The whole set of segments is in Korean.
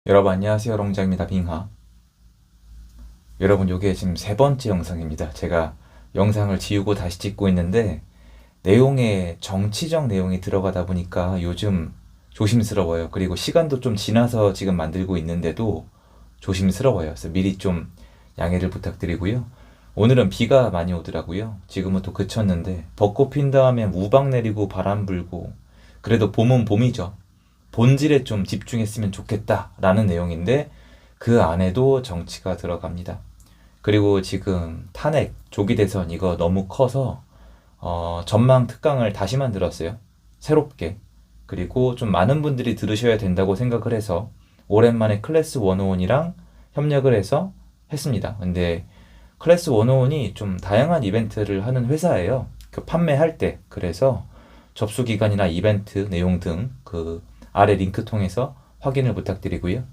여러분 안녕하세요. 롱장입니다. 빙하. 여러분 요게 지금 세 번째 영상입니다. 제가 영상을 지우고 다시 찍고 있는데 내용에 정치적 내용이 들어가다 보니까 요즘 조심스러워요. 그리고 시간도 좀 지나서 지금 만들고 있는데도 조심스러워요. 그래서 미리 좀 양해를 부탁드리고요. 오늘은 비가 많이 오더라고요. 지금은 또 그쳤는데 벚꽃 핀 다음에 우박 내리고 바람 불고 그래도 봄은 봄이죠. 본질에 좀 집중했으면 좋겠다라는 내용인데 그 안에도 정치가 들어갑니다. 그리고 지금 탄핵, 조기 대선 이거 너무 커서 전망 특강을 다시 만들었어요. 새롭게. 그리고 좀 많은 분들이 들으셔야 된다고 생각을 해서 오랜만에 클래스 101이랑 협력을 해서 했습니다. 근데 클래스 101이 좀 다양한 이벤트를 하는 회사예요. 그 판매할 때. 그래서 접수 기간이나 이벤트 내용 등 그 아래 링크 통해서 확인을 부탁드리고요.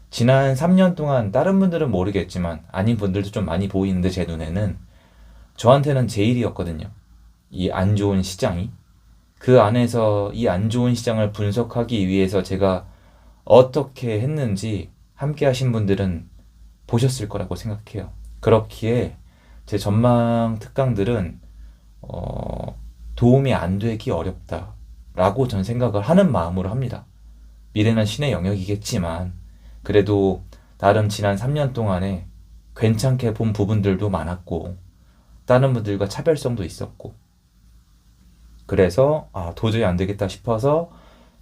지난 3년 동안 다른 분들은 모르겠지만 아닌 분들도 좀 많이 보이는데 제 눈에는 저한테는 제일이었거든요. 이 안 좋은 시장이. 그 안에서 이 안 좋은 시장을 분석하기 위해서 제가 어떻게 했는지 함께 하신 분들은 보셨을 거라고 생각해요. 그렇기에 제 전망 특강들은 도움이 안 되기 어렵다라고 전 생각을 하는 마음으로 합니다. 미래는 신의 영역이겠지만 그래도 나름 지난 3년 동안에 괜찮게 본 부분들도 많았고 다른 분들과 차별성도 있었고 그래서 도저히 안 되겠다 싶어서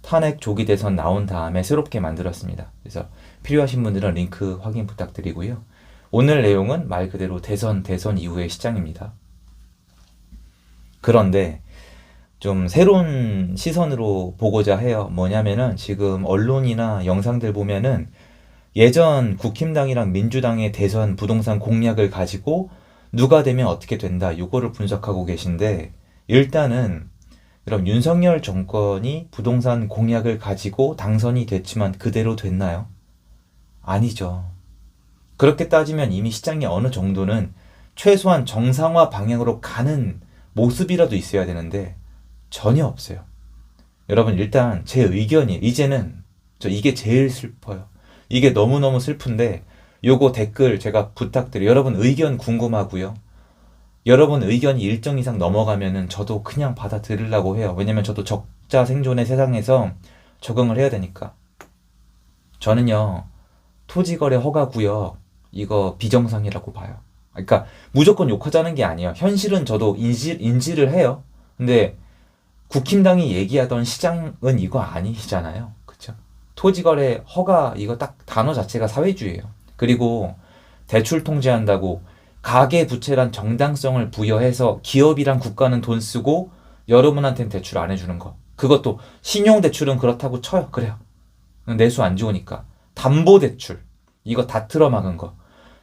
탄핵 조기 대선 나온 다음에 새롭게 만들었습니다. 그래서 필요하신 분들은 링크 확인 부탁드리고요. 오늘 내용은 말 그대로 대선 이후의 시장입니다. 그런데 좀 새로운 시선으로 보고자 해요. 뭐냐면은 지금 언론이나 영상들 보면은 예전 국힘당이랑 민주당의 대선 부동산 공약을 가지고 누가 되면 어떻게 된다, 요거를 분석하고 계신데 일단은 그럼 윤석열 정권이 부동산 공약을 가지고 당선이 됐지만 그대로 됐나요? 아니죠. 그렇게 따지면 이미 시장이 어느 정도는 최소한 정상화 방향으로 가는 모습이라도 있어야 되는데 전혀 없어요. 여러분 일단 제 의견이 이제는 이게 제일 슬퍼요. 이게 너무너무 슬픈데 요거 댓글 제가 부탁드려요. 여러분 의견 궁금하고요. 여러분 의견이 일정 이상 넘어가면은 저도 그냥 받아들이려고 해요. 왜냐면 저도 적자 생존의 세상에서 적응을 해야 되니까. 저는요 토지거래 허가구역 이거 비정상이라고 봐요. 그러니까 무조건 욕하자는 게 아니에요. 현실은 저도 인지를 해요. 근데 국힘당이 얘기하던 시장은 이거 아니잖아요. 그쵸? 토지거래 허가 이거 딱 단어 자체가 사회주의예요. 그리고 대출 통제한다고 가계부채란 정당성을 부여해서 기업이랑 국가는 돈 쓰고 여러분한테는 대출 안 해주는 거. 그것도 신용대출은 그렇다고 쳐요. 그래요. 내수 안 좋으니까. 담보대출 이거 다 틀어막은 거.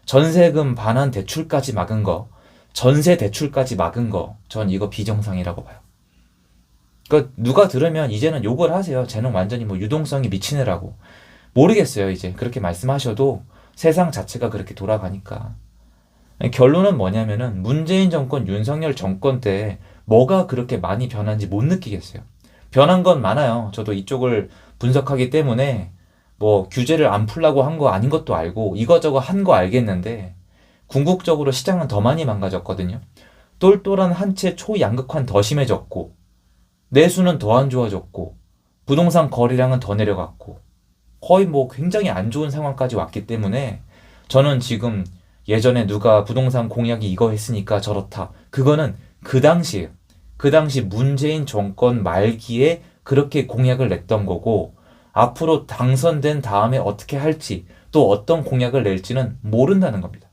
전세금 반환 대출까지 막은 거. 전세 대출까지 막은 거. 전 이거 비정상이라고 봐요. 그 누가 들으면 이제는 욕을 하세요. 쟤는 완전히 뭐 유동성이 미친 애라고. 모르겠어요. 이제 그렇게 말씀하셔도 세상 자체가 그렇게 돌아가니까. 결론은 뭐냐면은 문재인 정권, 윤석열 정권 때 뭐가 그렇게 많이 변한지 못 느끼겠어요. 변한 건 많아요. 저도 이쪽을 분석하기 때문에 뭐 규제를 안 풀라고 한 거 아닌 것도 알고 이거저거 한 거 알겠는데 궁극적으로 시장은 더 많이 망가졌거든요. 똘똘한 한 채 초양극화는 더 심해졌고 내수는 더 안 좋아졌고 부동산 거래량은 더 내려갔고 거의 뭐 굉장히 안 좋은 상황까지 왔기 때문에 저는 지금 예전에 누가 부동산 공약이 이거 했으니까 저렇다. 그거는 그 당시에 그 당시 문재인 정권 말기에 그렇게 공약을 냈던 거고 앞으로 당선된 다음에 어떻게 할지 또 어떤 공약을 낼지는 모른다는 겁니다.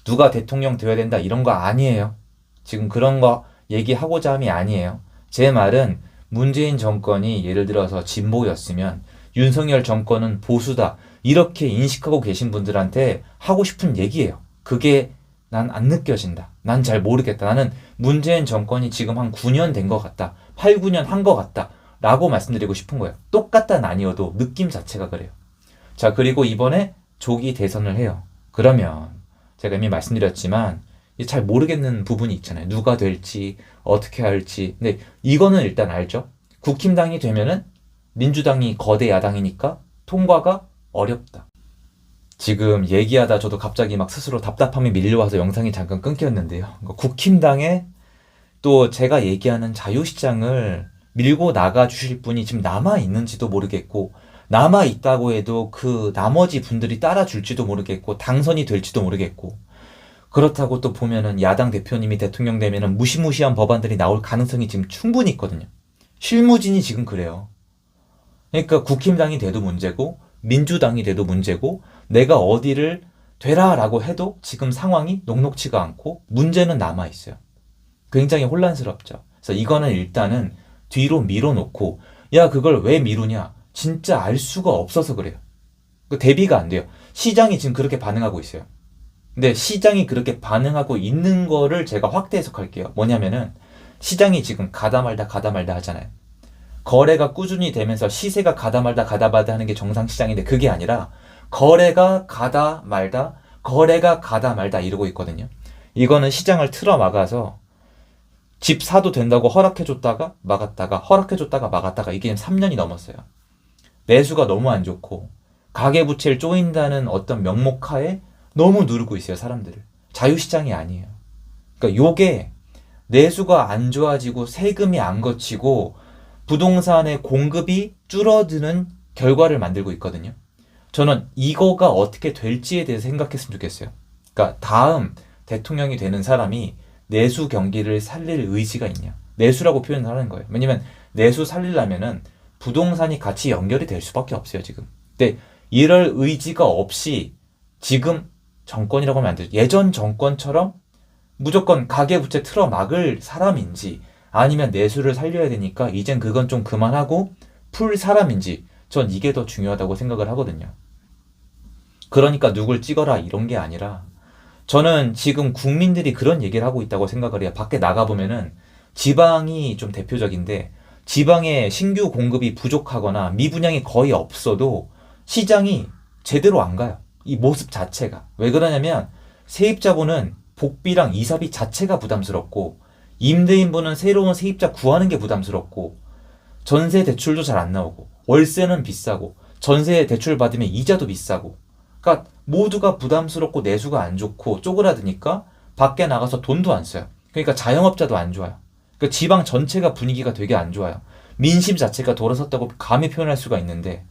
누가 대통령 되어야 된다 이런 거 아니에요. 지금 그런 거 얘기하고자 함이 아니에요. 제 말은 문재인 정권이 예를 들어서 진보였으면 윤석열 정권은 보수다. 이렇게 인식하고 계신 분들한테 하고 싶은 얘기예요. 그게 난 안 느껴진다. 난 잘 모르겠다. 나는 문재인 정권이 지금 한 9년 된 것 같다. 8, 9년 한 것 같다. 라고 말씀드리고 싶은 거예요. 똑같다는 아니어도 느낌 자체가 그래요. 자, 그리고 이번에 조기 대선을 해요. 그러면 제가 이미 말씀드렸지만 잘 모르겠는 부분이 있잖아요. 누가 될지 어떻게 할지. 근데 이거는 일단 알죠. 국힘당이 되면은 민주당이 거대 야당이니까 통과가 어렵다. 지금 얘기하다 저도 갑자기 막 스스로 답답함이 밀려와서 영상이 잠깐 끊겼는데요. 국힘당에 또 제가 얘기하는 자유시장을 밀고 나가 주실 분이 지금 남아 있는지도 모르겠고, 남아 있다고 해도 그 나머지 분들이 따라 줄지도 모르겠고, 당선이 될지도 모르겠고, 그렇다고 또 보면은 야당 대표님이 대통령 되면은 무시무시한 법안들이 나올 가능성이 지금 충분히 있거든요. 실무진이 지금 그래요. 그러니까 국힘당이 돼도 문제고 민주당이 돼도 문제고, 내가 어디를 되라라고 해도 지금 상황이 녹록치가 않고 문제는 남아 있어요. 굉장히 혼란스럽죠. 그래서 이거는 일단은 뒤로 밀어놓고, 야, 그걸 왜 미루냐? 진짜 알 수가 없어서 그래요. 그 대비가 안 돼요. 시장이 지금 그렇게 반응하고 있어요. 근데 시장이 그렇게 반응하고 있는 거를 제가 확대 해석할게요. 뭐냐면은 시장이 지금 가다 말다 가다 말다 하잖아요. 거래가 꾸준히 되면서 시세가 가다 말다 가다 말다 하는 게 정상 시장인데, 그게 아니라 거래가 가다 말다 거래가 가다 말다 이러고 있거든요. 이거는 시장을 틀어 막아서 집 사도 된다고 허락해줬다가 막았다가 허락해줬다가 막았다가 이게 3년이 넘었어요. 매수가 너무 안 좋고 가계부채를 조인다는 어떤 명목하에 너무 누르고 있어요, 사람들을. 자유시장이 아니에요. 그러니까 요게 내수가 안 좋아지고 세금이 안 거치고 부동산의 공급이 줄어드는 결과를 만들고 있거든요. 저는 이거가 어떻게 될지에 대해서 생각했으면 좋겠어요. 그러니까 다음 대통령이 되는 사람이 내수 경기를 살릴 의지가 있냐. 내수라고 표현을 하는 거예요. 왜냐면 내수 살리려면은 부동산이 같이 연결이 될 수밖에 없어요, 지금. 근데 이럴 의지가 없이 지금 정권이라고 하면 안 되죠. 예전 정권처럼 무조건 가계부채 틀어 막을 사람인지, 아니면 내수를 살려야 되니까 이젠 그건 좀 그만하고 풀 사람인지, 전 이게 더 중요하다고 생각을 하거든요. 그러니까 누굴 찍어라 이런 게 아니라, 저는 지금 국민들이 그런 얘기를 하고 있다고 생각을 해요. 밖에 나가보면은 지방이 좀 대표적인데, 지방에 신규 공급이 부족하거나 미분양이 거의 없어도 시장이 제대로 안 가요. 이 모습 자체가. 왜 그러냐면 세입자분은 복비랑 이사비 자체가 부담스럽고, 임대인분은 새로운 세입자 구하는 게 부담스럽고, 전세 대출도 잘 안 나오고, 월세는 비싸고, 전세 대출 받으면 이자도 비싸고, 그러니까 모두가 부담스럽고 내수가 안 좋고 쪼그라드니까 밖에 나가서 돈도 안 써요. 그러니까 자영업자도 안 좋아요. 그러니까 지방 전체가 분위기가 되게 안 좋아요. 민심 자체가 돌아섰다고 감히 표현할 수가 있는데,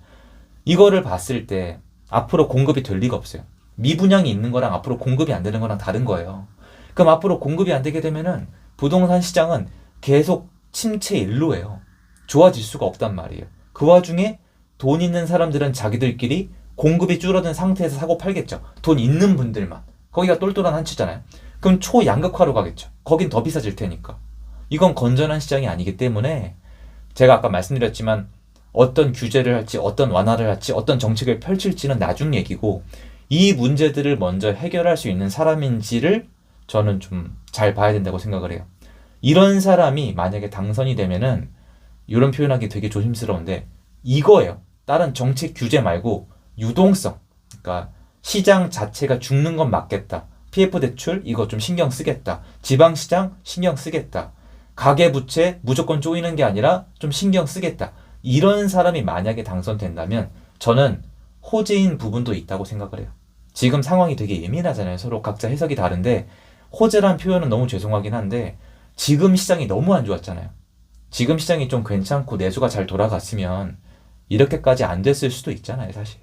이거를 봤을 때 앞으로 공급이 될 리가 없어요. 미분양이 있는 거랑 앞으로 공급이 안 되는 거랑 다른 거예요. 그럼 앞으로 공급이 안 되게 되면은 부동산 시장은 계속 침체 일로예요. 좋아질 수가 없단 말이에요. 그 와중에 돈 있는 사람들은 자기들끼리 공급이 줄어든 상태에서 사고 팔겠죠. 돈 있는 분들만. 거기가 똘똘한 한치잖아요. 그럼 초양극화로 가겠죠. 거긴 더 비싸질 테니까. 이건 건전한 시장이 아니기 때문에, 제가 아까 말씀드렸지만 어떤 규제를 할지, 어떤 완화를 할지, 어떤 정책을 펼칠지는 나중 얘기고, 이 문제들을 먼저 해결할 수 있는 사람인지를 저는 좀 잘 봐야 된다고 생각을 해요. 이런 사람이 만약에 당선이 되면은, 이런 표현하기 되게 조심스러운데 이거예요. 다른 정책 규제 말고 유동성. 그러니까 시장 자체가 죽는 건 맞겠다. PF 대출 이거 좀 신경 쓰겠다. 지방시장 신경 쓰겠다. 가계부채 무조건 쪼이는 게 아니라 좀 신경 쓰겠다. 이런 사람이 만약에 당선된다면 저는 호재인 부분도 있다고 생각을 해요. 지금 상황이 되게 예민하잖아요. 서로 각자 해석이 다른데, 호재란 표현은 너무 죄송하긴 한데 지금 시장이 너무 안 좋았잖아요. 지금 시장이 좀 괜찮고 내수가 잘 돌아갔으면 이렇게까지 안 됐을 수도 있잖아요, 사실.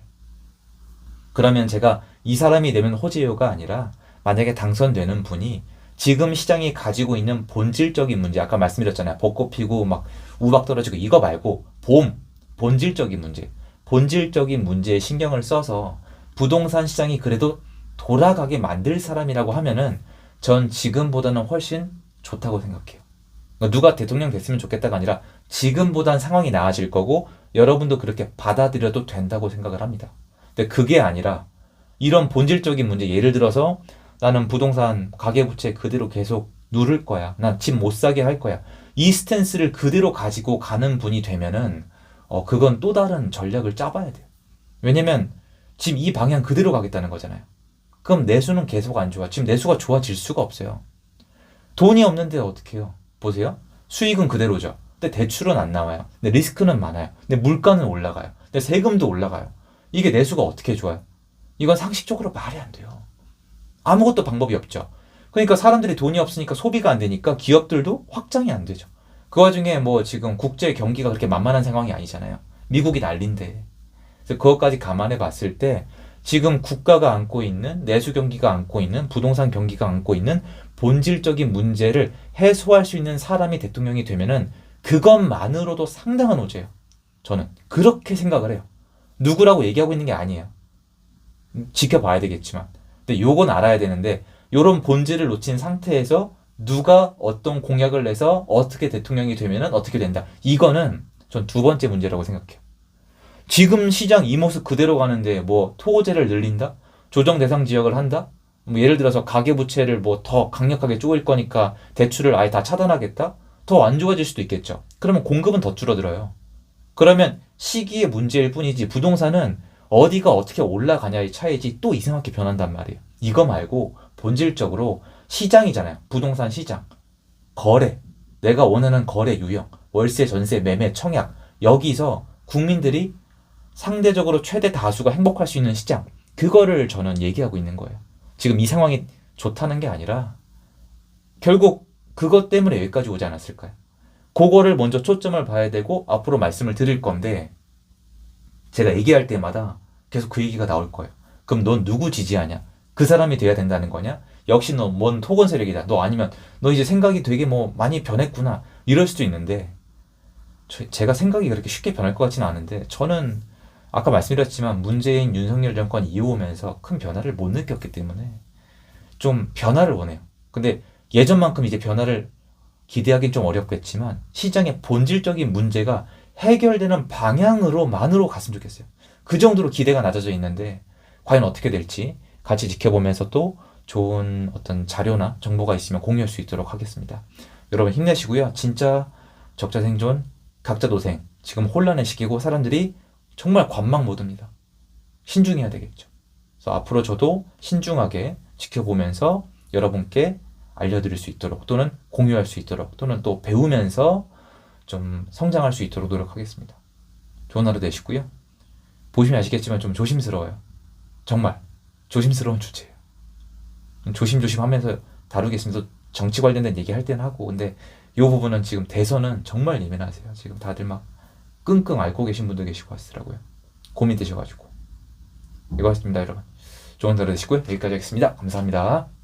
그러면 제가 이 사람이 되면 호재요가 아니라, 만약에 당선되는 분이 지금 시장이 가지고 있는 본질적인 문제, 아까 말씀드렸잖아요. 벚꽃 피고 막 우박 떨어지고 이거 말고 본질적인 문제. 본질적인 문제에 신경을 써서 부동산 시장이 그래도 돌아가게 만들 사람이라고 하면은 전 지금보다는 훨씬 좋다고 생각해요. 그러니까 누가 대통령 됐으면 좋겠다가 아니라 지금보단 상황이 나아질 거고 여러분도 그렇게 받아들여도 된다고 생각을 합니다. 근데 그게 아니라 이런 본질적인 문제, 예를 들어서 나는 부동산 가계부채 그대로 계속 누를 거야. 난 집 못 사게 할 거야. 이 스탠스를 그대로 가지고 가는 분이 되면은 그건 또 다른 전략을 짜봐야 돼요. 왜냐면 지금 이 방향 그대로 가겠다는 거잖아요. 그럼 내수는 계속 안 좋아. 지금 내수가 좋아질 수가 없어요. 돈이 없는데 어떻게 해요? 보세요. 수익은 그대로죠. 근데 대출은 안 나와요. 근데 리스크는 많아요. 근데 물가는 올라가요. 근데 세금도 올라가요. 이게 내수가 어떻게 좋아요? 이건 상식적으로 말이 안 돼요. 아무것도 방법이 없죠. 그러니까 사람들이 돈이 없으니까 소비가 안 되니까 기업들도 확장이 안 되죠. 그 와중에 뭐 지금 국제 경기가 그렇게 만만한 상황이 아니잖아요. 미국이 난린데. 그래서 그것까지 감안해 봤을 때 지금 국가가 안고 있는 내수 경기가 안고 있는 부동산 경기가 안고 있는 본질적인 문제를 해소할 수 있는 사람이 대통령이 되면은 그것만으로도 상당한 호재예요. 저는 그렇게 생각을 해요. 누구라고 얘기하고 있는 게 아니에요. 지켜봐야 되겠지만. 근데 요건 알아야 되는데 요런 본질을 놓친 상태에서 누가 어떤 공약을 내서 어떻게 대통령이 되면은 어떻게 된다. 이거는 전 두 번째 문제라고 생각해요. 지금 시장 이 모습 그대로 가는데 뭐 토호제를 늘린다? 조정 대상 지역을 한다? 뭐 예를 들어서 가계부채를 뭐 더 강력하게 쪼일 거니까 대출을 아예 다 차단하겠다? 더 안 좋아질 수도 있겠죠. 그러면 공급은 더 줄어들어요. 그러면 시기의 문제일 뿐이지 부동산은 어디가 어떻게 올라가냐의 차이지 또 이상하게 변한단 말이에요. 이거 말고 본질적으로 시장이잖아요. 부동산 시장. 거래. 내가 원하는 거래 유형. 월세, 전세, 매매, 청약. 여기서 국민들이 상대적으로 최대 다수가 행복할 수 있는 시장. 그거를 저는 얘기하고 있는 거예요. 지금 이 상황이 좋다는 게 아니라 결국 그것 때문에 여기까지 오지 않았을까요? 그거를 먼저 초점을 봐야 되고 앞으로 말씀을 드릴 건데 제가 얘기할 때마다 계속 그 얘기가 나올 거예요. 그럼 넌 누구 지지하냐? 그 사람이 돼야 된다는 거냐? 역시 너 뭔 토건 세력이다. 너 아니면 너 이제 생각이 되게 뭐 많이 변했구나. 이럴 수도 있는데 제가 생각이 그렇게 쉽게 변할 것 같지는 않은데 저는 아까 말씀드렸지만 문재인 윤석열 정권 이어오면서 큰 변화를 못 느꼈기 때문에 좀 변화를 원해요. 근데 예전만큼 이제 변화를 기대하기는 좀 어렵겠지만 시장의 본질적인 문제가 해결되는 방향으로만으로 갔으면 좋겠어요. 그 정도로 기대가 낮아져 있는데 과연 어떻게 될지 같이 지켜보면서 또 좋은 어떤 자료나 정보가 있으면 공유할 수 있도록 하겠습니다. 여러분 힘내시고요. 진짜 적자 생존, 각자 도생. 지금 혼란의 시기고 사람들이 정말 관망 모드입니다. 신중해야 되겠죠. 그래서 앞으로 저도 신중하게 지켜보면서 여러분께 알려드릴 수 있도록 또는 공유할 수 있도록 또는 또 배우면서 좀 성장할 수 있도록 노력하겠습니다. 좋은 하루 되시고요. 보시면 아시겠지만 좀 조심스러워요. 정말 조심스러운 주제예요. 조심조심 하면서 다루겠습니다. 정치 관련된 얘기 할 때는 하고 근데 이 부분은 지금 대선은 정말 예민하세요. 지금 다들 막 끙끙 앓고 계신 분도 계시고 하시더라고요. 고민되셔가지고 이거였습니다 여러분. 좋은 하루 되시고요. 여기까지 하겠습니다. 감사합니다.